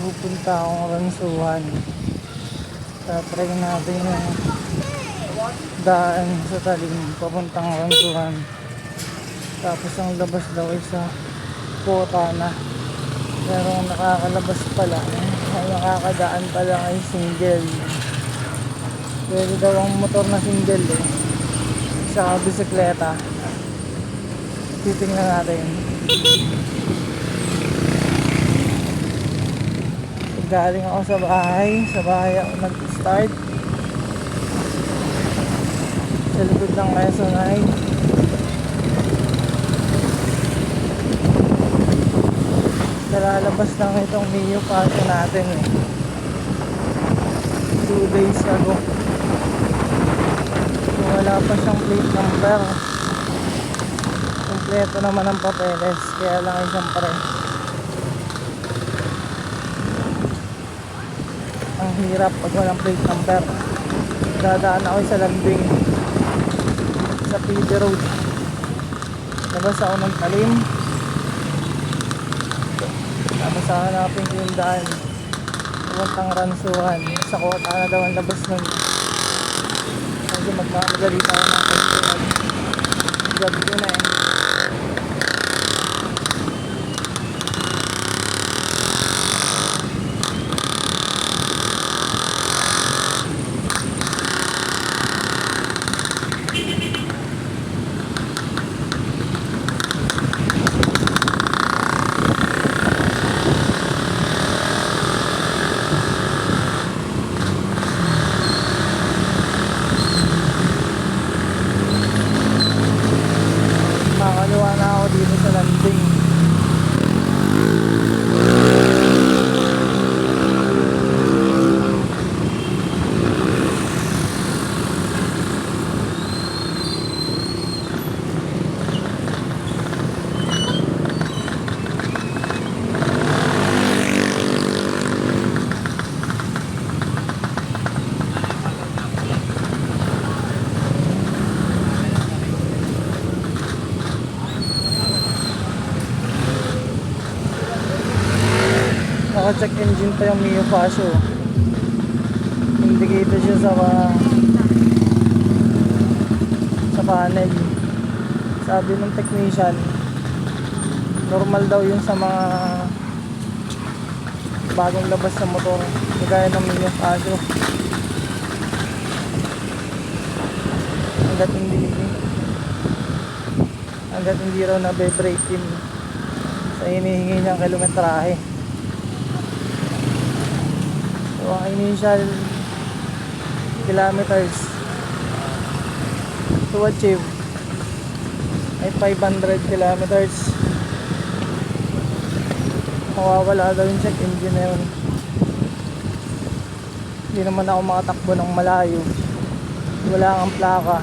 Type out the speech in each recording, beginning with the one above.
Pupunta akong Ransuhan. Tatry natin yung daan sa Talim papuntang Ransuhan. Tapos ang labas daw ay sa Kotana. Pero ang nakakalabas pala, ang nakakadaan pala ay single. Pwede daw ang motor na single sa bisikleta. Titingnan natin. Galing ako sa bahay ako nag-start sa likod ng Quezon ay nalalabas lang itong Mio Paso natin 2 days ago. Kung wala pa siyang plate number, kompleto naman ang papeles, kaya lang ay siyempre ang hirap pag walang plate number. Dadaan ako sa landing sa PD Road. Labas ako ng Talim, tapos hanapin ko yung daan pumuntang Ransuhan. Sa Kotana daw ang labas nun, kasi magmamadali tayo natin. Gabi ko na makakaliwa na ako dito sa landing. Naka-check engine pa yung Mio Paso. Indicator siya sa panel. Sabi ng technician, normal daw yun sa mga bagong labas sa motor, kagaya ng Mio Paso. Hanggat hindi raw nabe-break in sa hinihingi niyang kilometrahe. So ang initial kilometers to achieve ay 500 kilometers. Mawawala daw yung check engine na yun. Hindi naman ako makatakbo ng malayo, wala ang plaka.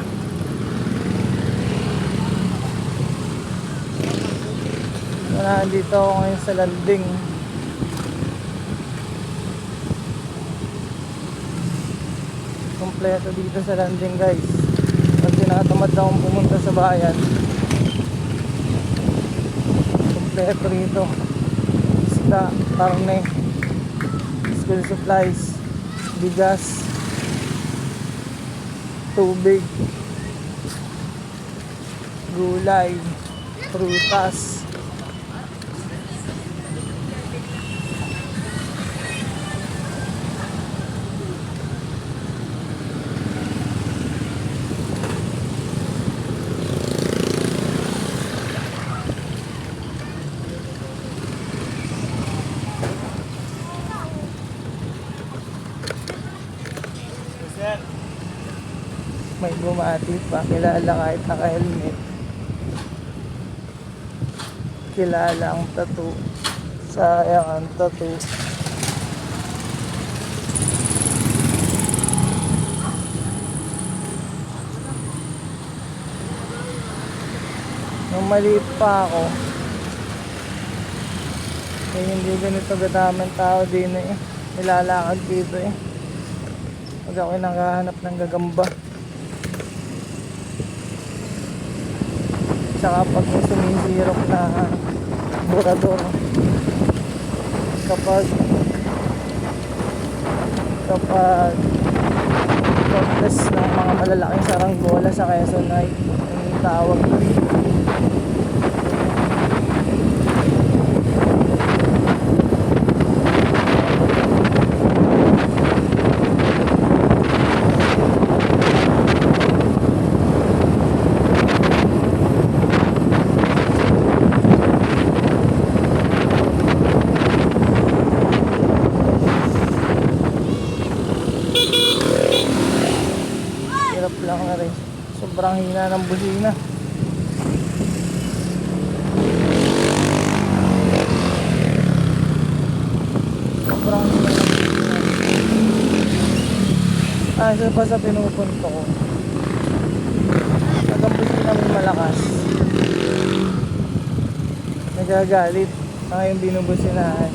Nandito ako ngayon sa landing. Kompleto dito sa landing, guys. Pag tinatamad na akong pumunta sa bayan, kompleto rito. Isda, karne, school supplies, bigas, tubig, gulay, prutas. May bumati pa, kilala kahit naka-helmet. kilala ang tattoo. Sayang ang tattoo. Nung maliit pa ako, eh, hindi ganito gadaming tao din eh. Nilalakad dito eh. Pag ako'y nakahanap ng gagamba. Saka pag may sumisirok na burador. Kapag contest ng mga malalaking saranggola sa Quezon ay yung tawag doon. Hirap lang na rin. Sobrang hina ng busina. Sobrang hina ng busina. Isa pa sa pinupunto ko. Pag ang busina may malakas, nagagalit ang yung binubusinahan.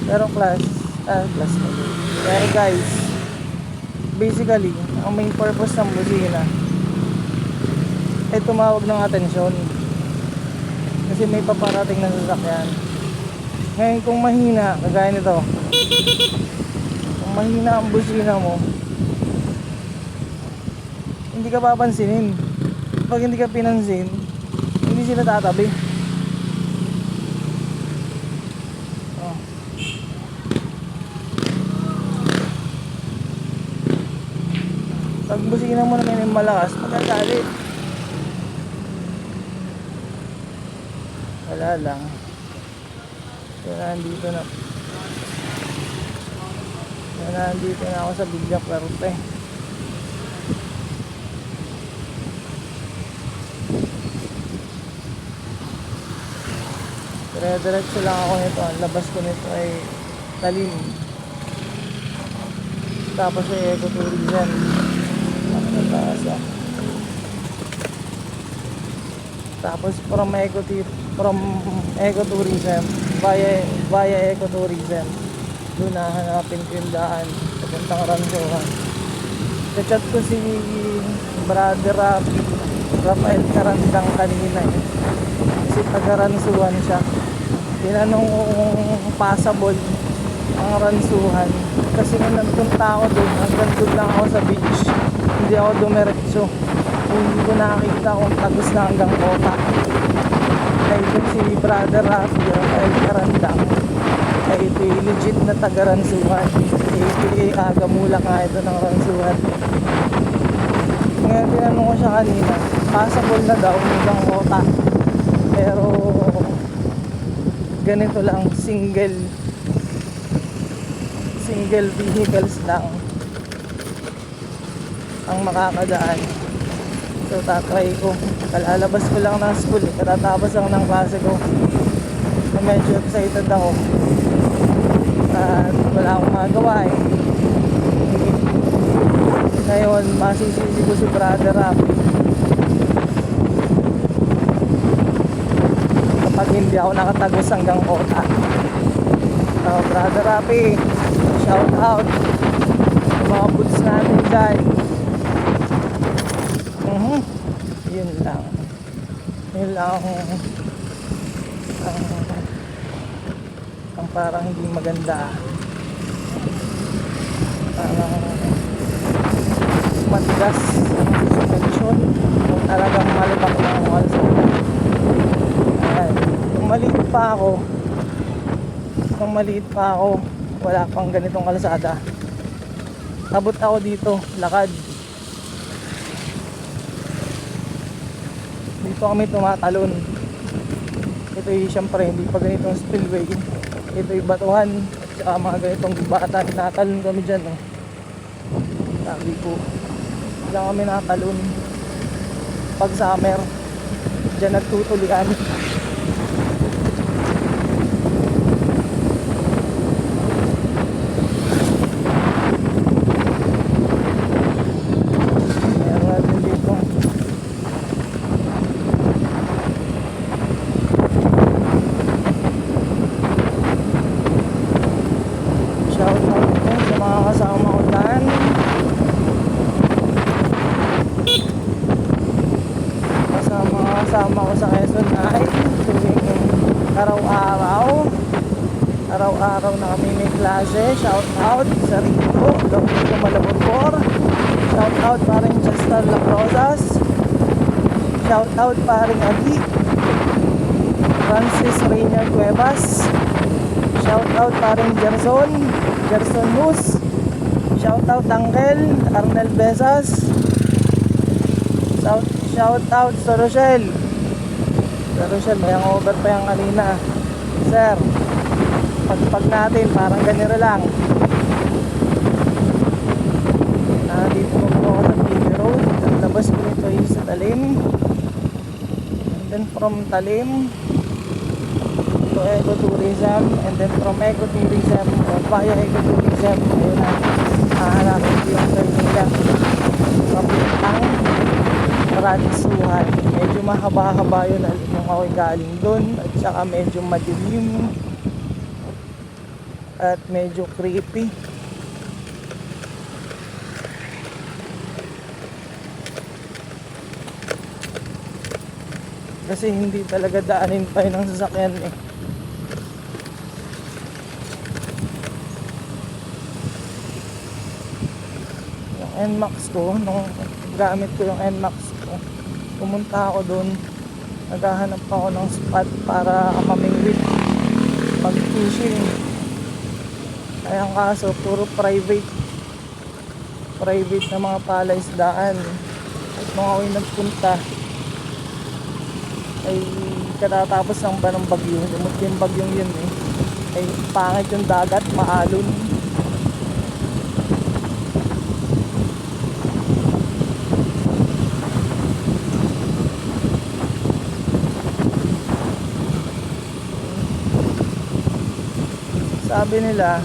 Pero class na kaya guys, basically ang main purpose ng busina ay tumawag ng atensyon kasi may paparating na sasakyan. Ngayon kung mahina, kagaya nito, kung mahina ang busina mo, hindi ka papansinin. Pag hindi ka pinansin, hindi sila tatabi. Pag busina mo naman yung malakas, magagalit. Wala lang. So nandito na ako sa Villa Fuerte. Dire-diretso lang ako nito. Ang labas ko nito ay Talim. Tapos ay ecotourism. Tapos from ecotourism via ecotourism doon na hanapin ko yung daan papuntang Ransohan. Chat ko si brother Rafael Karandang kanina eh. Kasi taga Ransuhan siya. Tinanong ko kung passable ang Ransuhan kasi nung nagpunta ako doon, hanggang doon lang ako sa beach, hindi ako dumiretso. Hindi ko nakakita kung tagos na hanggang Kota. Kaya ito si brother Rafael Karandang ay ito legit na taga Ransuhan, aka Agamula nga ito ng Ransuhan. Ngayon tinanong ko siya kanina, passable na daw hanggang Kota, pero ganito lang, single vehicles lang ang makakadaan. So tatry ko, kalalabas ko lang ng school eh, katatapos lang ng klase ko, na medyo excited ako at wala akong magawa eh. Ngayon masisisi ko si brother Rafi kapag hindi ako nakatagos hanggang Kota. So brother Rafi, shout out sa mga boots natin dyan. Yun lang ang parang hindi maganda, matigas ang suspension kung talagang malibak na ang kalsada. Kung maliit pa ako wala pang ganitong kalsada, abot ako dito lakad. Dito kami tumatalon. Ito ay siyempre hindi pa ganitong spillway. Ito ay batuhan at saka mga ganitong bata. Natalon kami dyan oh. Sabi ko lang kami natalon pag summer. dyan nagtutulian. Meron natin dito. Shout out po sa mga kasama ko dyan. Kasama ko sa Quezon ay tuwing araw-araw na kami may klase. Shout out sa Rito Domingo Malaborbor, shout out paring Chester Lacrozas, shout out paring Adi Francis Reynal Cuevas, shout out paring Gerson Luz, shout out Angel Arnel Besas, shout out sa Rochelle. Sa Rochelle, may hangover pa yung kanina. Sir, pagpag natin, parang ganito lang. Dito po ako sa PB Road. Ang labas ko nito ay sa Talim. And then from Talim to Ecotourism. And then from Ecotourism or via Ecotourism, ayun na, hahanapin ko yung Maynila. Papuntang Ransuhan. Medyo mahaba-haba yun nung ako'y galing dun, at saka medyo madilim at medyo creepy. Kasi hindi talaga daanin pa yun ng sasakyan eh. Yung NMAX ko, nung gamit ko yung NMAX ko, pumunta ako doon, naghahanap ako ng spot para mamingwit pag fishing. Kaya ang kaso puro private na mga palaisdaan. At nung ako'y nagpunta ay katatapos ng banong bagyo, lumot yung bagyong yun eh, ay pangit yung dagat, maalon. Sabi nila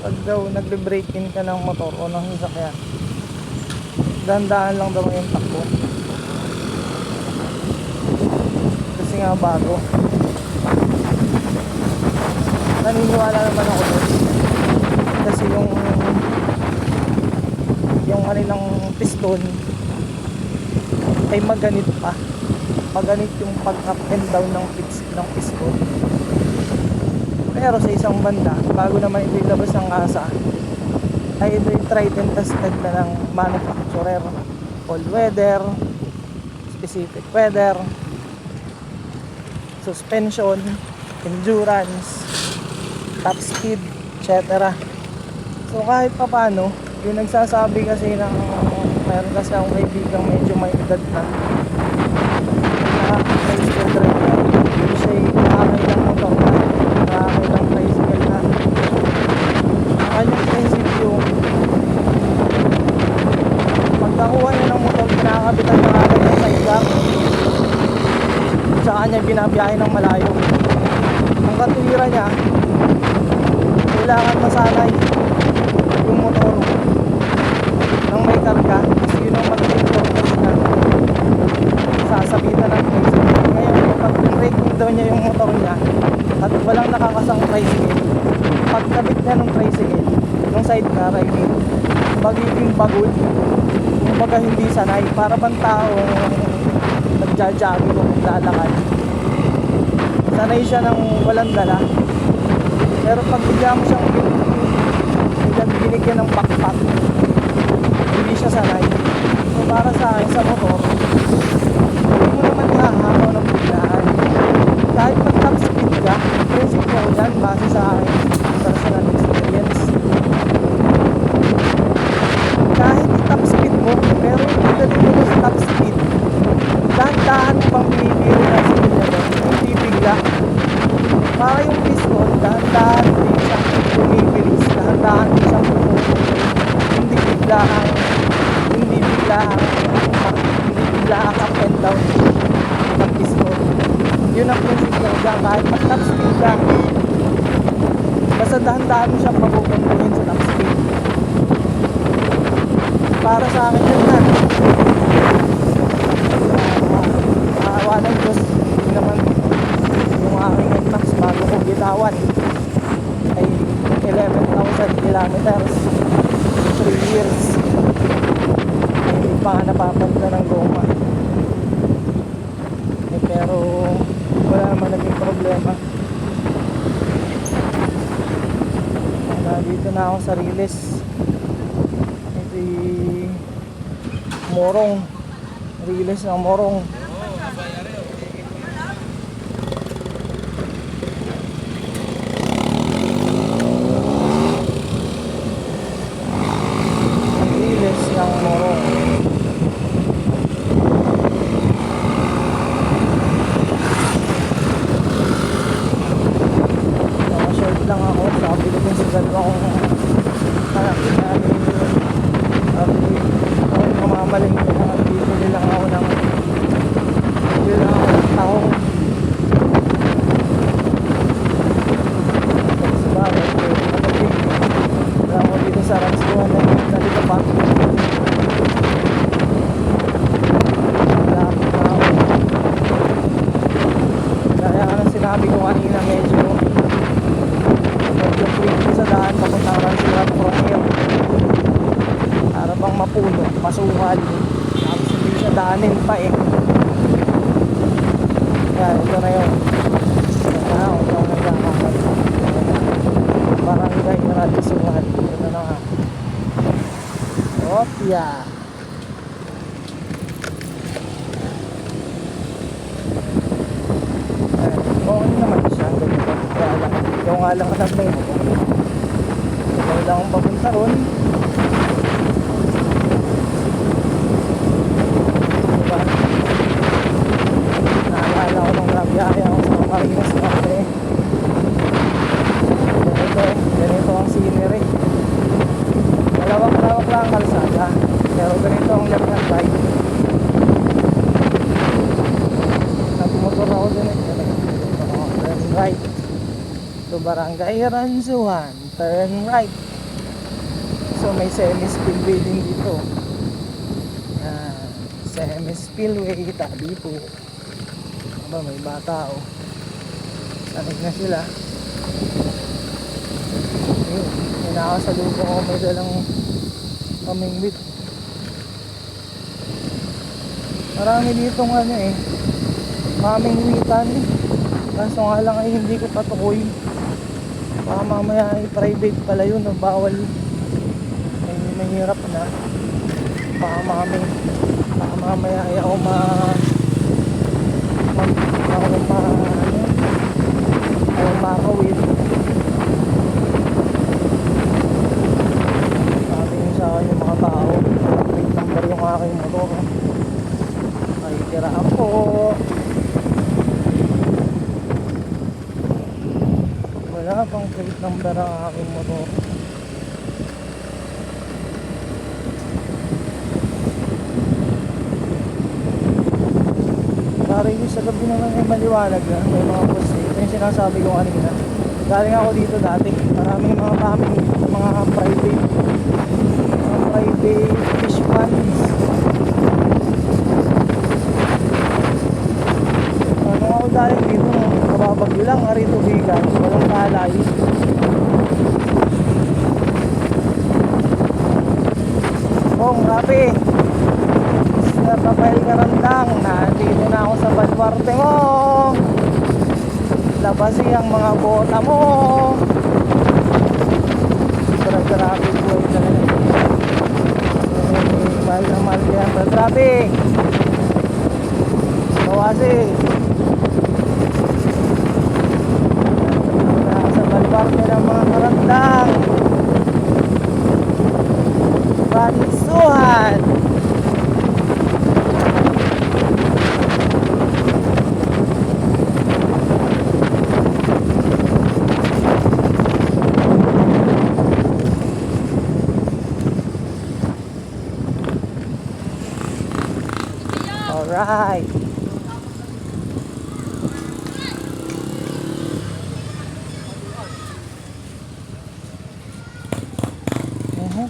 pag daw nagbe-break in ka ng motor o ng sasakyan, dahan-dahan lang daw yung takbo kasi nga bago. Naniniwala naman ako doon kasi yung kanilang piston ay maganit yung pag-up and down ng piston. Pero sa isang banda, bago naman ito ilabas ng asa, ay ito yung tried and tested na ng manufacturer. Cold weather, specific weather, suspension, endurance, top speed, etc. So kahit pa paano, yung nagsasabi kasi ng meron kasi akong kaibigang medyo may edad na tricycle driver, hindi siya nakakailang motor na, nakakailang tricycle na. Ang kanyang prinsipyo, pagkakuha niya ng motor, kinakabitan na agad ng sidecar, tsaka niya binabiyahe ng malayo. Ang katuwiran niya, kailangan masanay yung motor nang may karga, kasi yun ang magiging purpose na sasabitan ng tricycle. Ngayon, pag braking daw niya yung motor niya at walang nakakasang tricycle, pagkabit niya ng tricycle, yung sidecar, I mean, magiging bagod, kumbaga hindi sanay, para bang taong nagja-jogging o naglalakad, sanay siya ng walang dala. Pero pag bigla mo siyang binigyan ng backpack, hindi siya sanay. So para sa akin, sa motor, hindi mo naman ihahakaw ng biglaan. Kahit mag top speed ka, prinsipyo ko dyan, base sa akin personal experience. Kahit i-top speed mo, pero pagdating mo sa top speed, dahan-dahan mo pang pinipiro ng accelerator, hindi bigla. Para yung piston, dahan-dahan din siyang bumibilis, dahan-dahan din siyang pumupulo, hindi bigla ang Yun ang prinsipyo dyan, kahit mag-top speed ka, basta dahan-dahan mo siya papupuntuhin sa top speed. Para sa akin yun na. Maawa ng Diyos, hindi naman yung aking NMAX bago ko bitawan ay 11,000 kilometers, 3 years, ay hindi pa nga napapalitan ng goma. Pero wala naman naging problema. Dito na ako sa Riles. Ito yung Morong, Riles ng Morong. Riles ng Morong. Lang ako, sabi ko din sa dalawa kong hanapin namin sabi kung mamamalin ko lang bibili lang ako ng tahong sa bagay wala ako dito sa Ramsbuhan na nalito pa malapit na ako kaya ka nang sinabi ko kanina medyo sa daan papuntang Ransuan from here para bang mapuno, masukal tapos hindi siya daanin pa eh. Yan, ito na yun. Ito na, ito ang nagkakakat Barangay Ransuan. Ito na nga Opya. Oo naman siya ganito. Kaya lang, ikaw nga lang kasabay mo ikaw lang ang papunta ron diba? Naalala ko nung nabiyahe ako sa Marinas kasi ganito ang scenery. Malawak-lawak lang ang kalsada pero ganito ang left hand side. Nagmotor ako dun turn right to Barangay Ransuan, turn right. So may semi-spillway din dito. Semi-spillway tabi po. Aba, may bata oh. Sanig na sila. Ayun, pinakasalubong ko may dalang pamingwit. Marami ditong ano eh, pamingwitan eh. Kaso nga lang ay hindi ko patukoy. Baka mamaya ay private pala yun o bawal. Ay mahirap na. Baka mamaya ay ako makawin. Sabi nyo sa akin yung mga tao, plate number yung aking motor. Ay kiraan po. Wala pang plate number ang aking motor. Pare sa gabi naman ay maliwalag na. May mga post ito yung sinasabi ko kanina. Galing ako dito dati. Maraming mga family, mga private fish ponds. Ano ako dahil dito kababagyo lang, arito bigan, walang kalay. Bong, rapi Sir Rafael Carandang, nandito na ako sa baluarte mo. Labasi ang mga bota mo. Grabe buhay na lang. Mahal na mahal yan sa traffic. Kawasi sa baluarte ng mga Carandang Ransuan. Alright.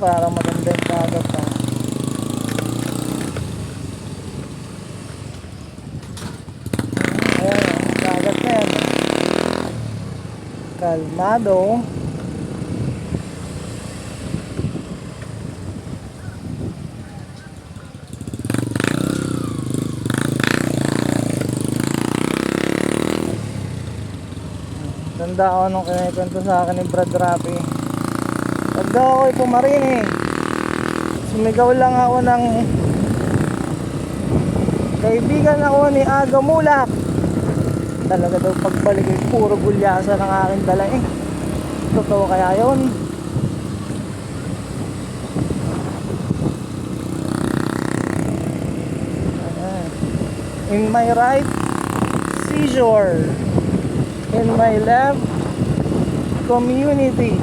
parang maganda yung dagat pa. Ayan, ang dagat na yan. Kalmado. Tanda ako nung kinikwento sa akin ni Brad Rapi. Pag daw ako'y pumarini, sumigaw lang ako ng kaibigan ako ni Aga Mulak. Talaga daw pagbalik ay puro gulyasa ng aking dala eh. Totoo kaya yun? In my right, seashore. In my left, community.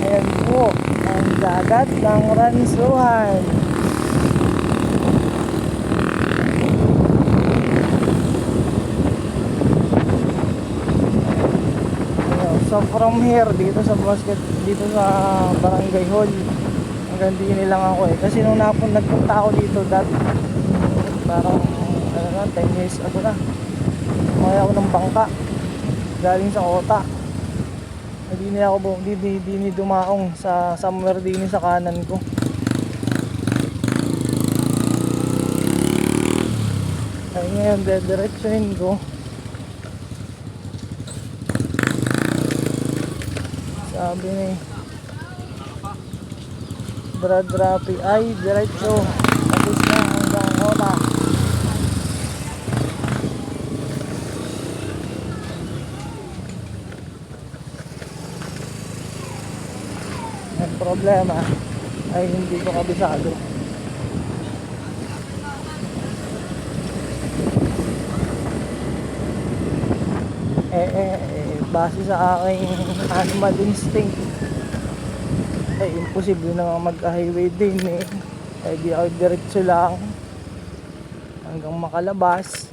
Ayan po, ang dagat ng Ransuhan. So from here, dito sa Barangay Hall, hanggang din lang ako eh. Kasi nung nagpunta ako dito, parang 10 years ago na. Kumaya ako ng bangka galing sa Kota. Hindi ni dumaong sa somewhere din sa kanan ko. Kaya ngayon diretsuhin ko. Sabi ni Brad Rapi ay diretso tapos na hanggang Kota. Ang problema ay hindi ko kabisado. Base sa aking animal instinct ay imposible na mag-highway din eh. Ay di ako diretso lang hanggang makalabas.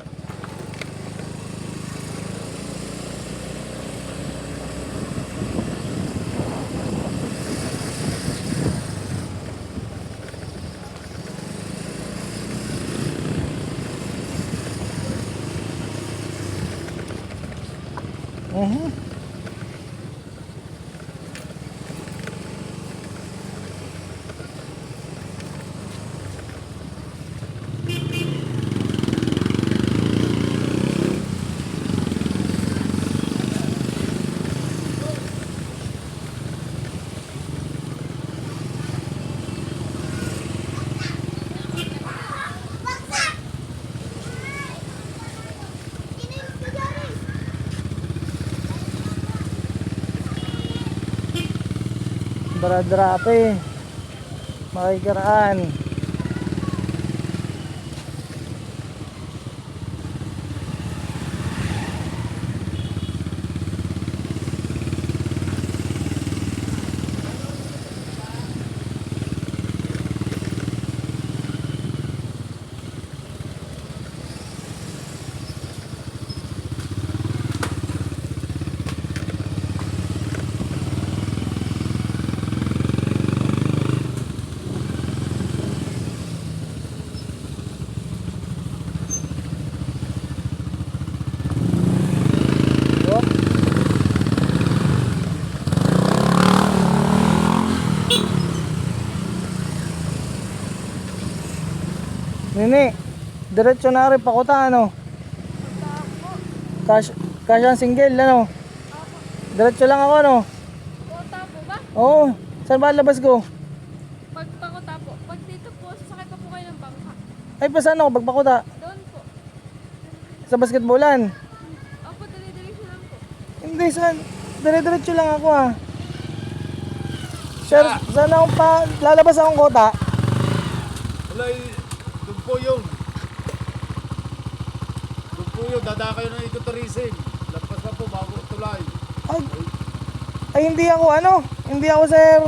Brad Rapi, makikaraan. Nini, diretso na rin Pakuta, ano? Cash ang single, ano? Diretso lang ako, ano? Kota po ba? Oo, saan ba labas ko? Pag Pakuta po. Pag dito po, sasakay pa po kayo ng bangka. Ay, pa saan ako? Pag Pakuta? Doon po. Sa basketballan? Opo, dali-diretso lang po. Hindi, saan? Diretso lang ako, ah. Sir, saan ako pa? Lalabas akong Kota? Wala, doon po yun. Doon po yun, dada kayo ng ecotourism. Lagpas pa po bago tulay. Ay, hindi ako, ano? Hindi ako, sir.